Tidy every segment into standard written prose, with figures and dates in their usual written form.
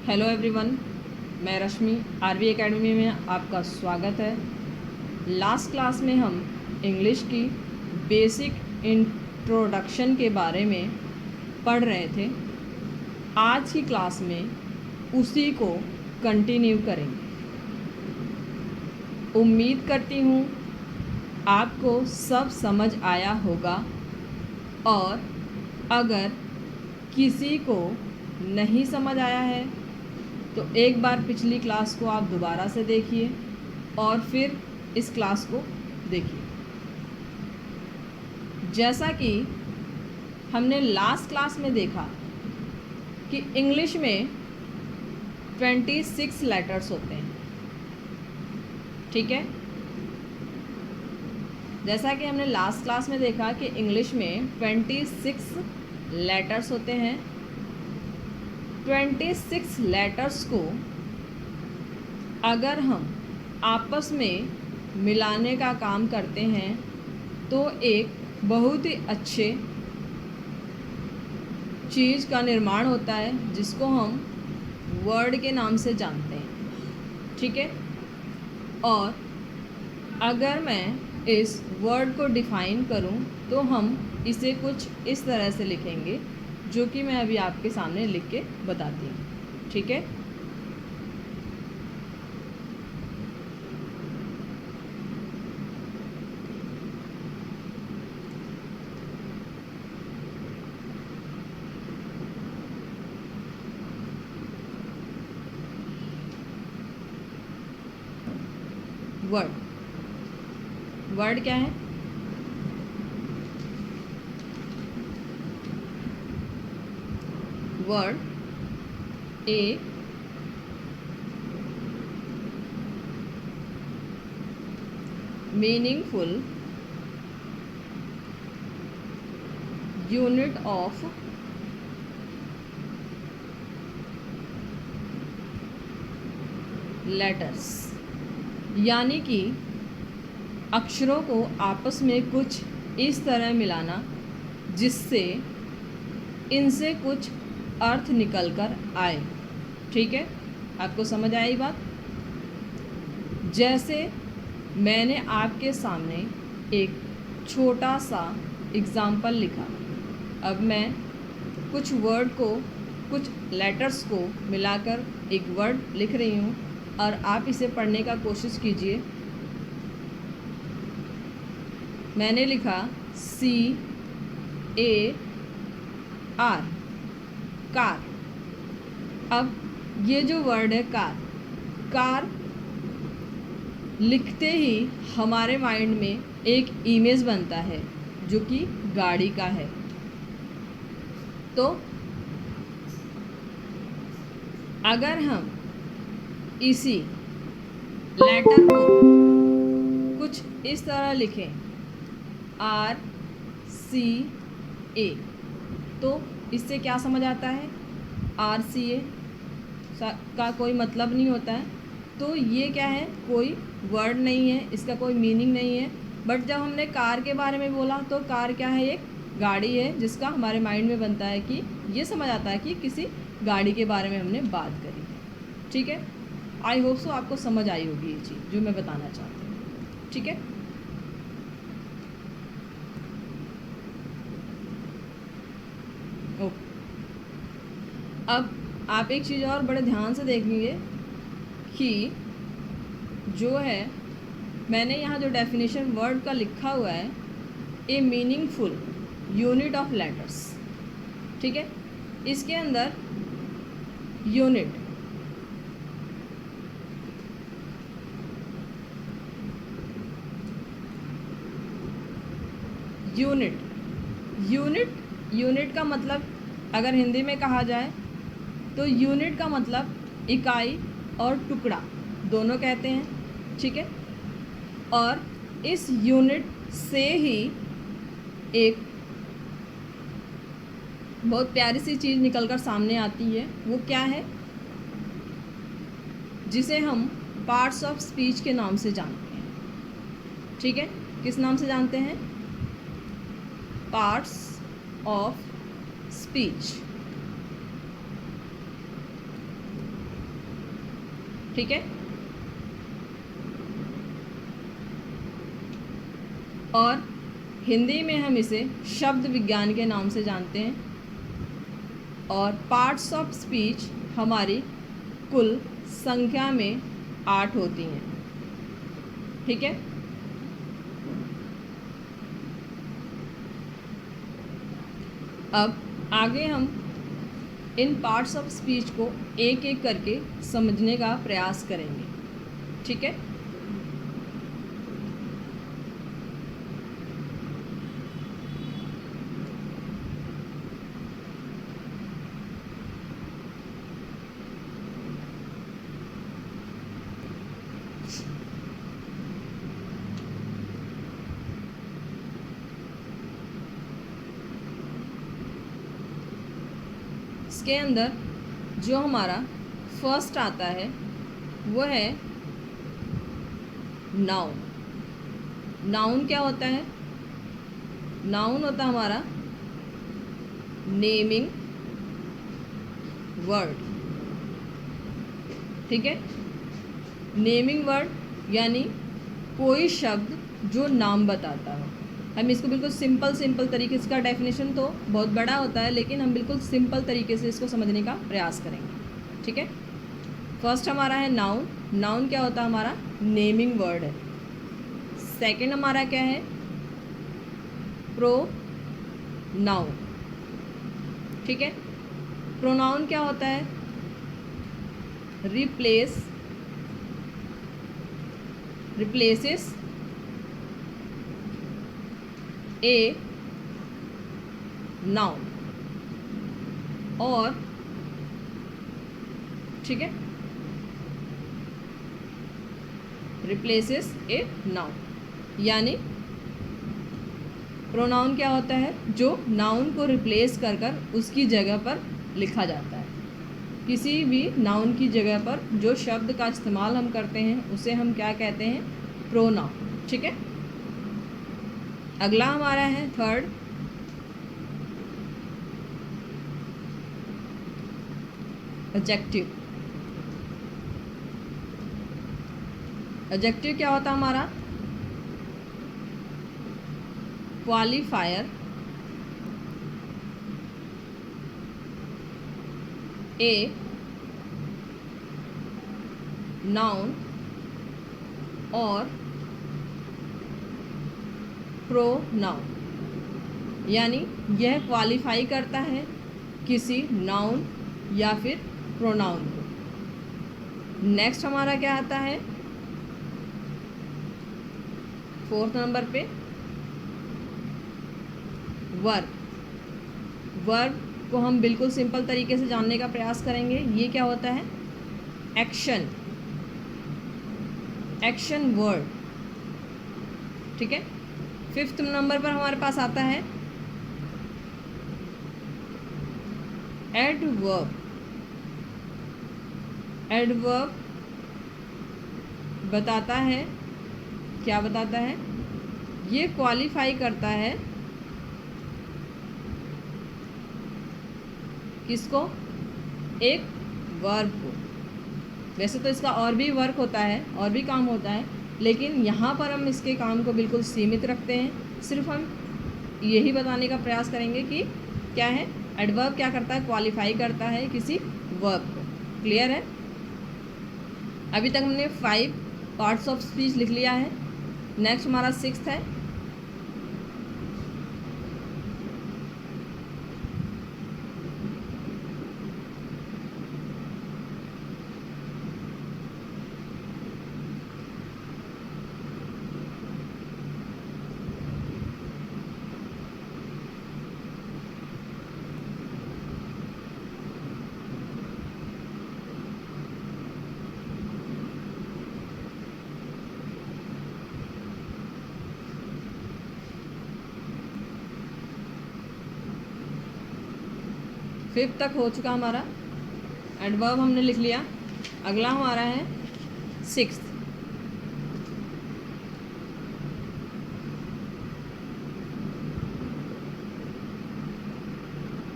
Hello everyone, मैं रश्मि RV academy में आपका स्वागत है। लास्ट क्लास में हम इंग्लिश की बेसिक इंट्रोडक्शन के बारे में पढ़ रहे थे। आज की क्लास में उसी को कंटिन्यू करेंगे। उम्मीद करती हूँ आपको सब समझ आया होगा, और अगर किसी को नहीं समझ आया है तो एक बार पिछली क्लास को आप दोबारा से देखिए और फिर इस क्लास को देखिए। जैसा कि हमने लास्ट क्लास में देखा कि इंग्लिश में 26 लेटर्स होते हैं, ठीक है। जैसा कि हमने लास्ट क्लास में देखा कि इंग्लिश में 26 लेटर्स होते हैं। 26 लेटर्स को अगर हम आपस में मिलाने का काम करते हैं तो एक बहुत ही अच्छे चीज़ का निर्माण होता है, जिसको हम वर्ड के नाम से जानते हैं, ठीक है। और अगर मैं इस वर्ड को डिफ़ाइन करूं तो हम इसे कुछ इस तरह से लिखेंगे, जो कि मैं अभी आपके सामने लिख के बताती हूँ, ठीक है। वर्ड क्या है? Word a meaningful unit of letters, यानी कि अक्षरों को आपस में कुछ इस तरह मिलाना जिससे इनसे कुछ अर्थ निकल कर आए, ठीक है। आपको समझ आई बात? जैसे मैंने आपके सामने एक छोटा सा एग्ज़ाम्पल लिखा। अब मैं कुछ वर्ड को, कुछ लेटर्स को मिलाकर एक वर्ड लिख रही हूँ और आप इसे पढ़ने का कोशिश कीजिए। मैंने लिखा CAR, कार। अब ये जो वर्ड है कार लिखते ही हमारे माइंड में एक इमेज बनता है जो कि गाड़ी का है। तो अगर हम इसी लेटर को कुछ इस तरह लिखें RCA, तो इससे क्या समझ आता है? RCA का कोई मतलब नहीं होता है, तो ये क्या है? कोई वर्ड नहीं है, इसका कोई मीनिंग नहीं है। बट जब हमने कार के बारे में बोला तो कार क्या है? एक गाड़ी है, जिसका हमारे माइंड में बनता है कि ये समझ आता है कि किसी गाड़ी के बारे में हमने बात करी है, ठीक है। आई होप सो आपको समझ आई होगी ये चीज़ जो मैं बताना चाहती हूँ, ठीक है। ओके, अब आप एक चीज़ और बड़े ध्यान से देखेंगे कि जो है मैंने यहाँ जो डेफिनेशन वर्ड का लिखा हुआ है, ए मीनिंगफुल यूनिट ऑफ लेटर्स, ठीक है। इसके अंदर यूनिट यूनिट का मतलब अगर हिंदी में कहा जाए तो यूनिट का मतलब इकाई और टुकड़ा दोनों कहते हैं, ठीक है। और इस यूनिट से ही एक बहुत प्यारी सी चीज़ निकलकर सामने आती है। वो क्या है? जिसे हम पार्ट्स ऑफ स्पीच के नाम से जानते हैं, ठीक है। किस नाम से जानते हैं? Parts of speech. ठीक है। और हिंदी में हम इसे शब्द विज्ञान के नाम से जानते हैं। और पार्ट्स ऑफ स्पीच हमारी कुल संख्या में 8 होती हैं। ठीक है। अब आगे हम इन पार्ट्स ऑफ स्पीच को एक एक करके समझने का प्रयास करेंगे। ठीक है। इसके अंदर जो हमारा फर्स्ट आता है वो है नाउन। नाउन क्या होता है? नाउन होता है हमारा नेमिंग वर्ड। ठीक है। नेमिंग वर्ड यानी कोई शब्द जो नाम बताता हो। हम इसको बिल्कुल सिंपल तरीके से, इसका डेफिनेशन तो बहुत बड़ा होता है लेकिन हम बिल्कुल सिंपल तरीके से इसको समझने का प्रयास करेंगे। ठीक है। फर्स्ट हमारा है नाउन। नाउन क्या होता है? हमारा नेमिंग वर्ड है। सेकंड हमारा क्या है? प्रोनाउन। ठीक है। प्रोनाउन क्या होता है? Replaces a noun. और ठीक है, रिप्लेसेस ए नाउन यानी प्रोनाउन क्या होता है? जो नाउन को रिप्लेस कर कर उसकी जगह पर लिखा जाता है। किसी भी नाउन की जगह पर जो शब्द का इस्तेमाल हम करते हैं उसे हम क्या कहते हैं? प्रोनाउन। ठीक है। अगला हमारा है थर्ड एडजेक्टिव। एडजेक्टिव क्या होता है हमारा? क्वालिफायर ए नाउन और प्रोनाउन यानी यह क्वालिफाई करता है किसी नाउन या फिर प्रोनाउन को। नेक्स्ट हमारा क्या आता है? फोर्थ नंबर पे वर्ब। वर्ब को हम बिल्कुल सिंपल तरीके से जानने का प्रयास करेंगे। ये क्या होता है? एक्शन। Action word. ठीक है। फिफ्थ नंबर पर हमारे पास आता है एडवर्ब। एडवर्ब बताता है, क्या बताता है? ये क्वालिफाई करता है किसको? एक वर्ब को। वैसे तो इसका और भी वर्क होता है, और भी काम होता है, लेकिन यहाँ पर हम इसके काम को बिल्कुल सीमित रखते हैं। सिर्फ हम यही बताने का प्रयास करेंगे कि क्या है एडवर्ब, क्या करता है? क्वालिफाई करता है किसी वर्ब को। क्लियर है? अभी तक हमने 5 पार्ट्स ऑफ स्पीच लिख लिया है। नेक्स्ट हमारा 6th है फिफ्थ तक हो चुका हमारा। एडवर्ब हमने लिख लिया। अगला हमारा है 6th।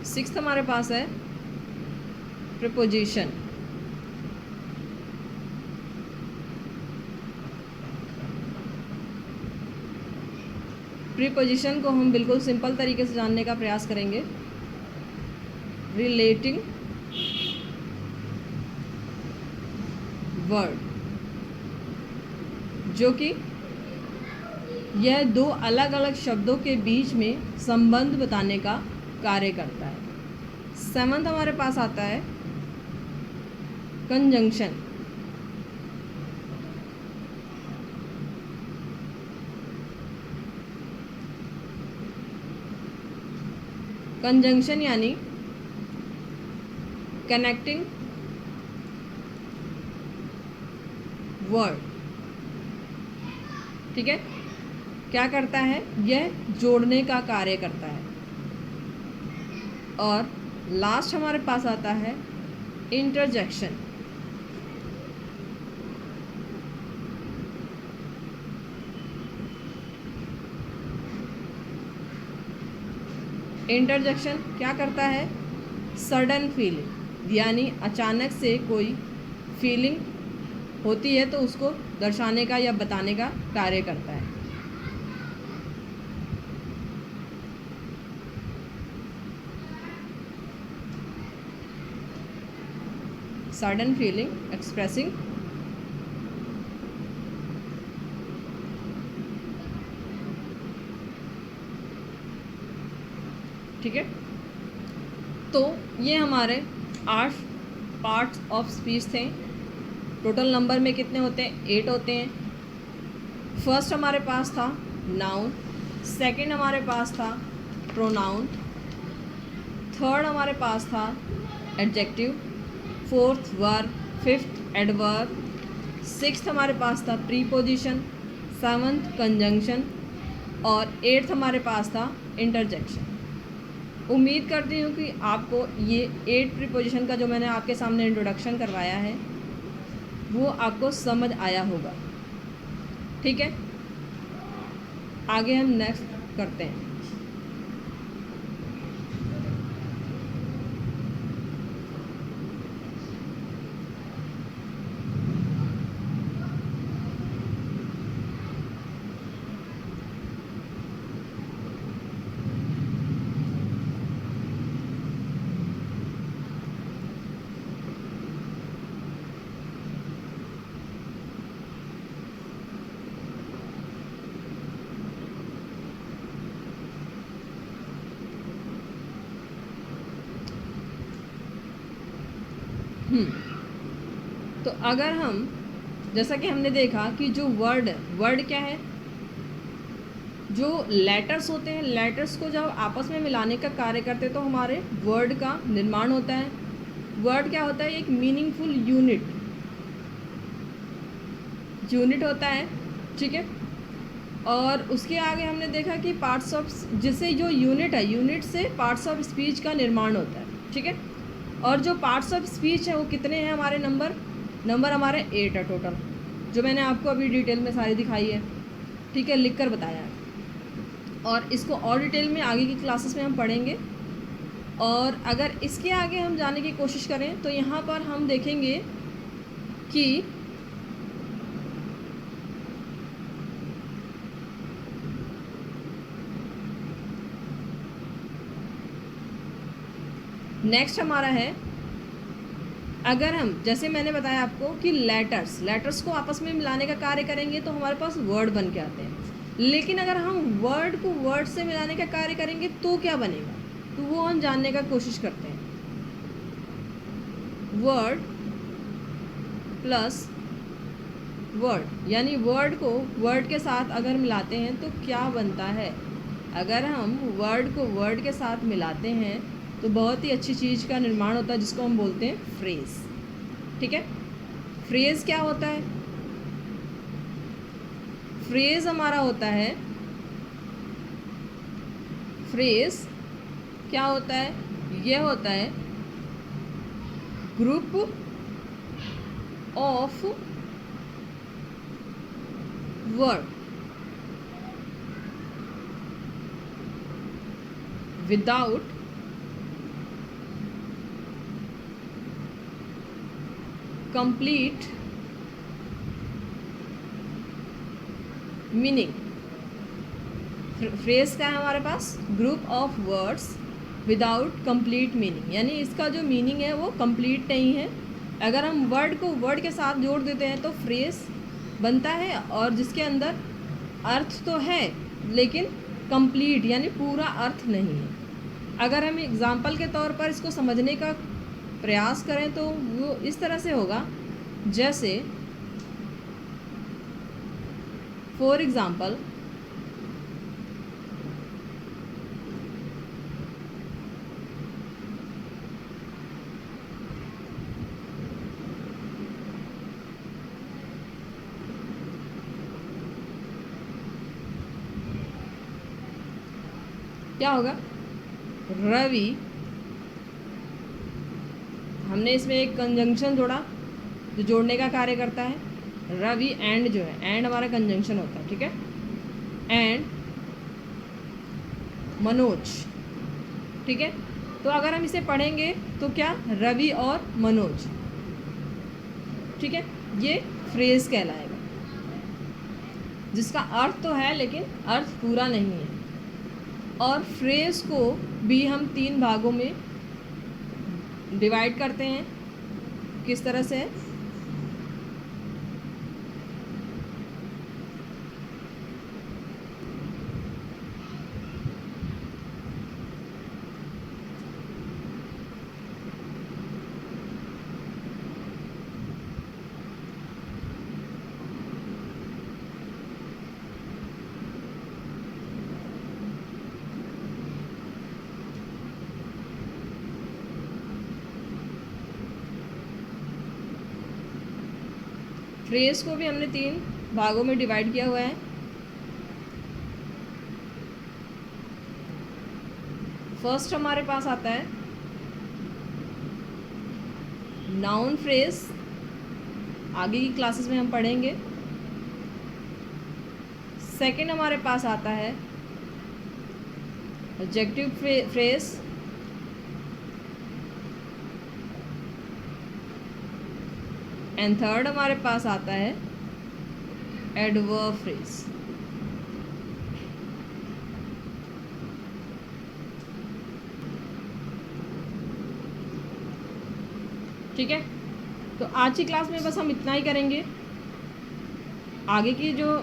सिक्स्थ हमारे पास है प्रीपोजिशन। प्रीपोजिशन को हम बिल्कुल सिंपल तरीके से जानने का प्रयास करेंगे। रिलेटिंग वर्ड, जो कि यह दो अलग अलग शब्दों के बीच में संबंध बताने का कार्य करता है। 7th हमारे पास आता है कंजंक्शन। कंजंक्शन यानी कनेक्टिंग वर्ड। ठीक है, क्या करता है? यह जोड़ने का कार्य करता है। और लास्ट हमारे पास आता है इंटरजेक्शन। इंटरजेक्शन क्या करता है? सडन फीलिंग, यानी अचानक से कोई फीलिंग होती है तो उसको दर्शाने का या बताने का कार्य करता है। सडन फीलिंग एक्सप्रेसिंग ठीक है, तो ये हमारे 8 पार्ट्स ऑफ स्पीच थे। टोटल नंबर में कितने होते हैं? 8 होते हैं। फर्स्ट हमारे पास था नाउन, सेकंड हमारे पास था प्रोनाउन, थर्ड हमारे पास था adjective, fourth verb, fifth adverb, sixth हमारे पास था प्रीपोजिशन, 7th कंजंक्शन और 8th हमारे पास था इंटरजेक्शन। उम्मीद करती हूँ कि आपको ये 8 प्रीपोजिशन का जो मैंने आपके सामने इंट्रोडक्शन करवाया है वो आपको समझ आया होगा। ठीक है, आगे हम नेक्स्ट करते हैं। तो अगर हम, जैसा कि हमने देखा कि जो वर्ड क्या है? जो लेटर्स होते हैं, लेटर्स को जब आपस में मिलाने का कार्य करते हैं तो हमारे वर्ड का निर्माण होता है। वर्ड क्या होता है? एक मीनिंगफुल यूनिट होता है। ठीक है, और उसके आगे हमने देखा कि पार्ट्स ऑफ, जिससे जो यूनिट है, यूनिट से पार्ट्स ऑफ स्पीच का निर्माण होता है। ठीक है, और जो पार्ट्स ऑफ स्पीच है वो कितने हैं? हमारे नंबर हमारे 8 है टोटल, जो मैंने आपको अभी डिटेल में सारी दिखाई है। ठीक है, लिख कर बताया है, और इसको और डिटेल में आगे की क्लासेस में हम पढ़ेंगे। और अगर इसके आगे हम जाने की कोशिश करें तो यहाँ पर हम देखेंगे कि नेक्स्ट हमारा है, अगर हम, जैसे मैंने बताया आपको कि लेटर्स को आपस में मिलाने का कार्य करेंगे तो हमारे पास वर्ड बन के आते हैं। लेकिन अगर हम वर्ड को वर्ड से मिलाने का कार्य करेंगे तो क्या बनेगा? तो वो हम जानने का कोशिश करते हैं। वर्ड प्लस वर्ड, यानी वर्ड को वर्ड के साथ अगर मिलाते हैं तो क्या बनता है? अगर हम वर्ड को वर्ड के साथ मिलाते हैं तो बहुत ही अच्छी चीज़ का निर्माण होता है, जिसको हम बोलते हैं फ्रेज़। ठीक है, फ्रेज़ क्या होता है? फ्रेज़ हमारा होता है, फ्रेज़ क्या होता है? यह होता है group of word without complete meaning। Phrase क्या है हमारे पास? Group of words without complete meaning, यानी इसका जो मीनिंग है वो कंप्लीट नहीं है। अगर हम वर्ड को वर्ड के साथ जोड़ देते हैं तो फ्रेज बनता है, और जिसके अंदर अर्थ तो है लेकिन कंप्लीट यानी पूरा अर्थ नहीं है। अगर हम एग्ज़ाम्पल के तौर पर इसको समझने का प्रयास करें तो वो इस तरह से होगा, जैसे फॉर एग्ज़ाम्पल क्या होगा? रवि, हमने इसमें एक कंजंक्शन जोड़ा जो जोड़ने का कार्य करता है। रवि एंड जो है, एंड हमारा कंजंक्शन होता है, ठीक है। एंड मनोज, ठीक है। तो अगर हम इसे पढ़ेंगे तो क्या? रवि और मनोज, ठीक है। ये फ्रेज कहलाएगा, जिसका अर्थ तो है लेकिन अर्थ पूरा नहीं है। और फ्रेज को भी हम 3 भागों में डिवाइड करते हैं। किस तरह से? फ्रेज को भी हमने 3 भागों में डिवाइड किया हुआ है। फर्स्ट हमारे पास आता है नाउन फ्रेज, आगे की क्लासेस में हम पढ़ेंगे। सेकंड हमारे पास आता है एडजेक्टिव फ्रेज। एंड थर्ड हमारे पास आता है एडवर्ब फ्रेज। ठीक है, तो आज की क्लास में बस हम इतना ही करेंगे। आगे की जो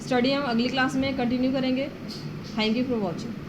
स्टडी हम अगली क्लास में कंटिन्यू करेंगे। Thank you for watching.